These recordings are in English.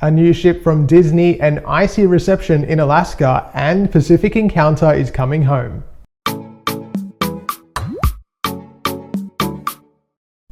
A new ship from Disney, an icy reception in Alaska, and Pacific Encounter is coming home.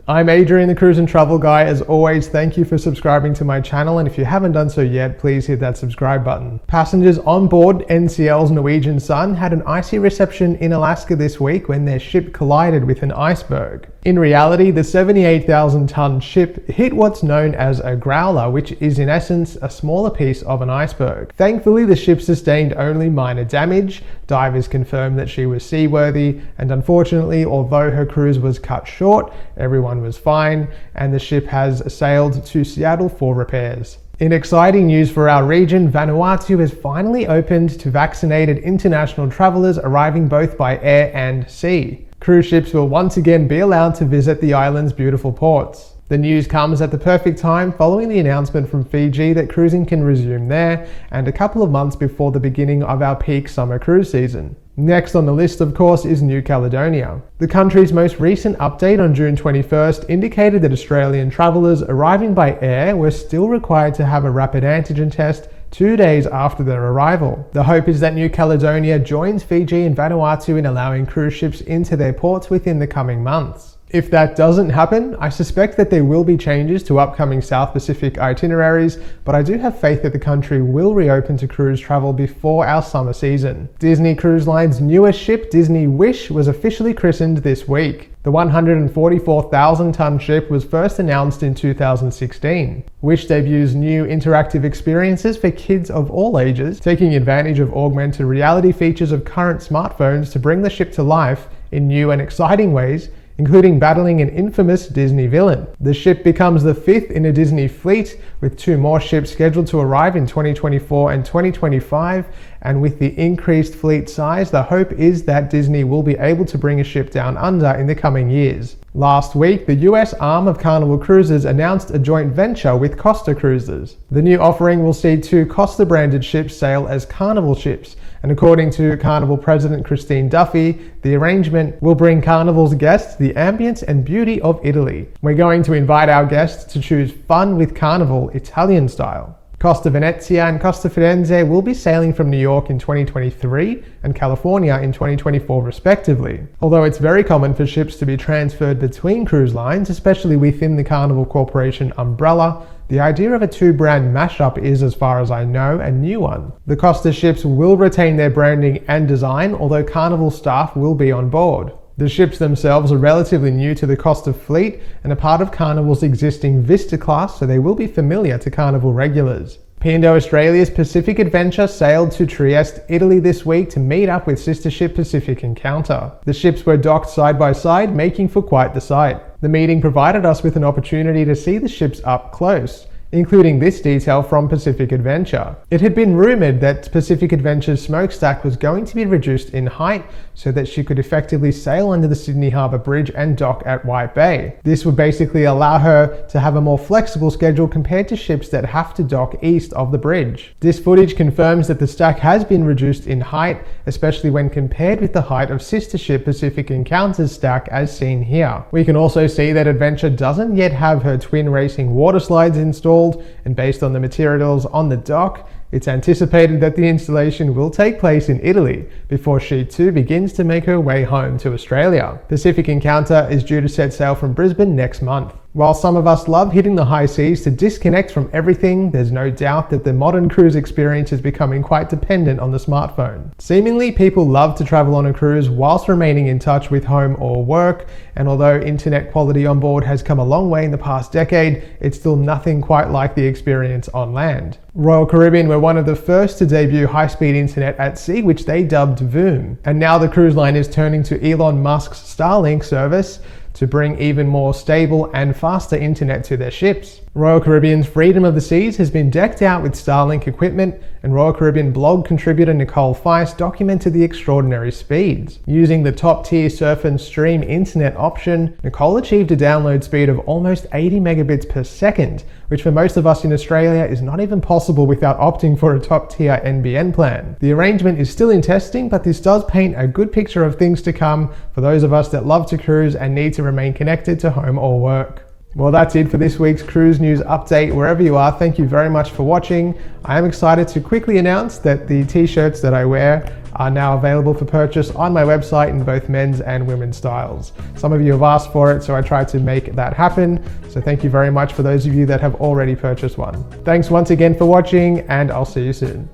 I'm Adrian, the Cruise and Travel Guy. As always, thank you for subscribing to my channel, and if you haven't done so yet, please hit that subscribe button. Passengers on board NCL's Norwegian Sun had an icy reception in Alaska this week when their ship collided with an iceberg. In reality, the 78,000-ton ship hit what's known as a growler, which is in essence a smaller piece of an iceberg. Thankfully, the ship sustained only minor damage. Divers confirmed that she was seaworthy, and unfortunately, although her cruise was cut short, everyone was fine, and the ship has sailed to Seattle for repairs. In exciting news for our region, Vanuatu has finally opened to vaccinated international travelers arriving both by air and sea. Cruise ships will once again be allowed to visit the island's beautiful ports. The news comes at the perfect time following the announcement from Fiji that cruising can resume there, and a couple of months before the beginning of our peak summer cruise season. Next on the list, of course, is New Caledonia. The country's most recent update on June 21st indicated that Australian travellers arriving by air were still required to have a rapid antigen test 2 days after their arrival. The hope is that New Caledonia joins Fiji and Vanuatu in allowing cruise ships into their ports within the coming months. If that doesn't happen, I suspect that there will be changes to upcoming South Pacific itineraries, but I do have faith that the country will reopen to cruise travel before our summer season. Disney Cruise Line's newest ship, Disney Wish, was officially christened this week. The 144,000-ton ship was first announced in 2016. Wish debuts new interactive experiences for kids of all ages, taking advantage of augmented reality features of current smartphones to bring the ship to life in new and exciting ways, including battling an infamous Disney villain. The ship becomes the fifth in a Disney fleet, with 2 more ships scheduled to arrive in 2024 and 2025, and with the increased fleet size, the hope is that Disney will be able to bring a ship down under in the coming years. Last week, the US arm of Carnival Cruises announced a joint venture with Costa Cruises. The new offering will see 2 Costa-branded ships sail as Carnival ships, and according to Carnival President Christine Duffy, the arrangement will bring Carnival's guests the ambience and beauty of Italy. We're going to invite our guests to choose fun with Carnival Italian style. Costa Venezia and Costa Firenze will be sailing from New York in 2023 and California in 2024 respectively. Although it's very common for ships to be transferred between cruise lines, especially within the Carnival Corporation umbrella, the idea of a 2-brand mashup is, as far as I know, a new one. The Costa ships will retain their branding and design, although Carnival staff will be on board. The ships themselves are relatively new to the Costa fleet and are part of Carnival's existing Vista class, so they will be familiar to Carnival regulars. P&O Australia's Pacific Adventure sailed to Trieste, Italy this week to meet up with sister ship Pacific Encounter. The ships were docked side by side, making for quite the sight. The meeting provided us with an opportunity to see the ships up close, including this detail from Pacific Adventure. It had been rumoured that Pacific Adventure's smokestack was going to be reduced in height so that she could effectively sail under the Sydney Harbour Bridge and dock at White Bay. This would basically allow her to have a more flexible schedule compared to ships that have to dock east of the bridge. This footage confirms that the stack has been reduced in height, especially when compared with the height of sister ship Pacific Encounter's stack as seen here. We can also see that Adventure doesn't yet have her twin racing water slides installed, and based on the materials on the dock, it's anticipated that the installation will take place in Italy before she too begins to make her way home to Australia. Pacific Encounter is due to set sail from Brisbane next month. While some of us love hitting the high seas to disconnect from everything, there's no doubt that the modern cruise experience is becoming quite dependent on the smartphone. Seemingly, people love to travel on a cruise whilst remaining in touch with home or work, and although internet quality on board has come a long way in the past decade, it's still nothing quite like the experience on land. Royal Caribbean were one of the first to debut high-speed internet at sea, which they dubbed Voom, and now the cruise line is turning to Elon Musk's Starlink service to bring even more stable and faster internet to their ships. Royal Caribbean's Freedom of the Seas has been decked out with Starlink equipment, and Royal Caribbean blog contributor Nicole Feist documented the extraordinary speeds. Using the top-tier surf and stream internet option, Nicole achieved a download speed of almost 80 megabits per second, which for most of us in Australia is not even possible without opting for a top-tier NBN plan. The arrangement is still in testing, but this does paint a good picture of things to come for those of us that love to cruise and need to remain connected to home or work. Well, that's it for this week's cruise news update. Wherever you are, thank you very much for watching. I am excited to quickly announce that the t-shirts that I wear are now available for purchase on my website in both men's and women's styles. Some of you have asked for it, so I tried to make that happen. So thank you very much for those of you that have already purchased one. Thanks once again for watching, and I'll see you soon.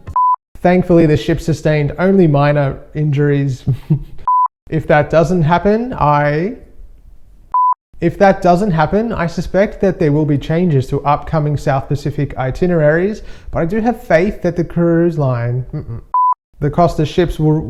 Thankfully, the ship sustained only minor injuries. If that doesn't happen, I suspect that there will be changes to upcoming South Pacific itineraries, but I do have faith that the cruise line, the Costa ships will